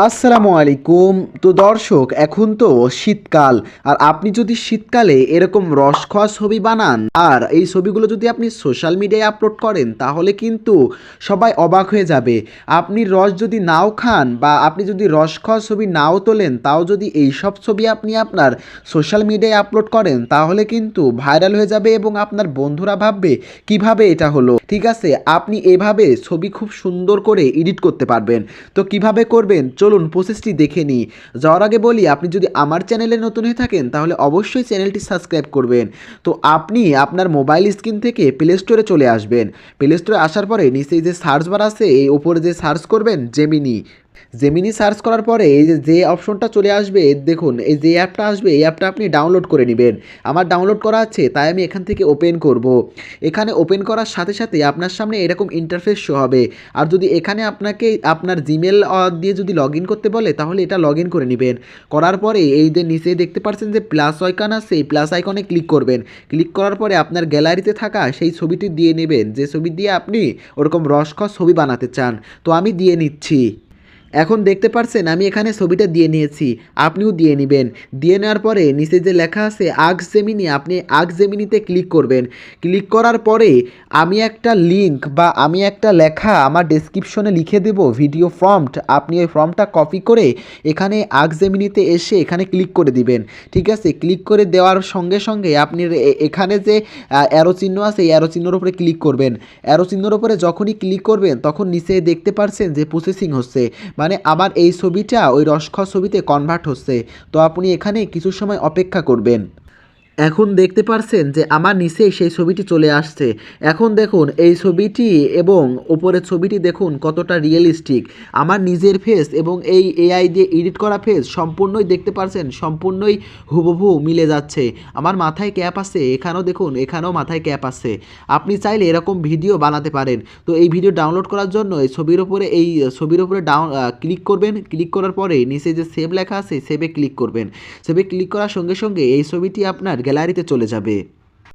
আসসালামু আলাইকুম। তো দর্শক, এখন তো শীতকাল, আর আপনি যদি শীতকালে এরকম রসখোয়া ছবি বানান আর এই ছবিগুলো যদি আপনি সোশ্যাল মিডিয়ায় আপলোড করেন, তাহলে কিন্তু সবাই অবাক হয়ে যাবে। আপনি রস যদি নাও খান বা আপনি যদি রসখোয়া ছবি নাও তোলেন, তাও যদি এইসব ছবি আপনি আপনার সোশ্যাল মিডিয়ায় আপলোড করেন, তাহলে কিন্তু ভাইরাল হয়ে যাবে এবং আপনার বন্ধুরা ভাববে কিভাবে এটা হলো। ঠিক আছে, আপনি এভাবে ছবি খুব সুন্দর করে এডিট করতে পারবেন। তো কিভাবে করবেন, চলুন প্রসেসটি দেখে নিই। যাওয়ার আগে বলি, আপনি যদি আমার চ্যানেলে নতুন হয়ে থাকেন তাহলে অবশ্যই চ্যানেলটি সাবস্ক্রাইব করবেন। তো আপনি আপনার মোবাইল স্ক্রিন থেকে প্লে স্টোরে চলে আসবেন। প্লে স্টোরে আসার পরে নিচেই যে সার্চ বার আছে, এই ওপরে যে সার্চ করবেন জেমিনি। জেমিনি সার্চ করার পরে এই যে অপশনটা চলে আসবে, দেখুন এই যে অ্যাপটা আসবে, এই অ্যাপটা আপনি ডাউনলোড করে নেবেন। আমার ডাউনলোড করা আছে, তাই আমি এখান থেকে ওপেন করব। এখানে ওপেন করার সাথে সাথে আপনার সামনে এরকম ইন্টারফেস শো হবে। আর যদি এখানে আপনাকে আপনার জিমেল দিয়ে যদি লগ ইন করতে বলে, তাহলে এটা লগ ইন করে নেবেন। করার পরে এই যে নিচে দেখতে পাচ্ছেন যে প্লাস আইকন আছে, এই প্লাস আইকনে ক্লিক করবেন। ক্লিক করার পরে আপনার গ্যালারিতে থাকা সেই ছবিটি দিয়ে নেবেন, যে ছবি দিয়ে আপনি ওরকম রসখোয়া ছবি বানাতে চান। তো আমি দিয়ে নিচ্ছি। এখন দেখতে পাচ্ছেন আমি এখানে ছবিটা দিয়ে নিয়েছি, আপনিও দিয়ে নেবেন। দিয়ে নেওয়ার পরে নিচে যে লেখা আছে আস্ক জেমিনি, আপনি আস্ক জেমিনিতে ক্লিক করবেন। ক্লিক করার পরে আমি একটা লিঙ্ক বা আমি একটা লেখা আমার ডেসক্রিপশনে লিখে দেব, ভিডিও প্রম্পট। আপনি ওই প্রম্পটটা কপি করে এখানে আস্ক জেমিনিতে এসে এখানে ক্লিক করে দিবেন। ঠিক আছে, ক্লিক করে দেওয়ার সঙ্গে সঙ্গে আপনি এখানে যে অ্যারো চিহ্ন আছে, এই অ্যারো চিহ্নের উপরে ক্লিক করবেন। অ্যারো চিহ্নের উপরে যখনই ক্লিক করবেন, তখন নিচে দেখতে পাচ্ছেন যে প্রসেসিং হচ্ছে, মানে আমার এই ছবিটা ওই রসখোয়া ছবিতে কনভার্ট হচ্ছে। তো আপনি এখানে কিছু সময় অপেক্ষা করবেন। এখন দেখতে পারছেন যে আমার নিচে সেই ছবিটি চলে আসছে। এখন দেখুন এই ছবিটি এবং ওপরের ছবিটি দেখুন কতটা রিয়েলিস্টিক। আমার নিজের ফেস এবং এই এআই দিয়ে এডিট করা ফেস সম্পূর্ণই দেখতে পারছেন, সম্পূর্ণই হুবহু মিলে যাচ্ছে। আমার মাথায় ক্যাপ আছে, এখানেও দেখুন, এখানেও মাথায় ক্যাপ আছে। আপনি চাইলে এরকম ভিডিও বানাতে পারেন। তো এই ভিডিও ডাউনলোড করার জন্য এই ছবির উপরে ক্লিক করবেন। ক্লিক করার পরে নিচে যে সেভ লেখা আছে, সেভে ক্লিক করবেন। সেভে ক্লিক করার সঙ্গে সঙ্গে এই ছবিটি আপনার গ্যালারিতে চলে যাবে।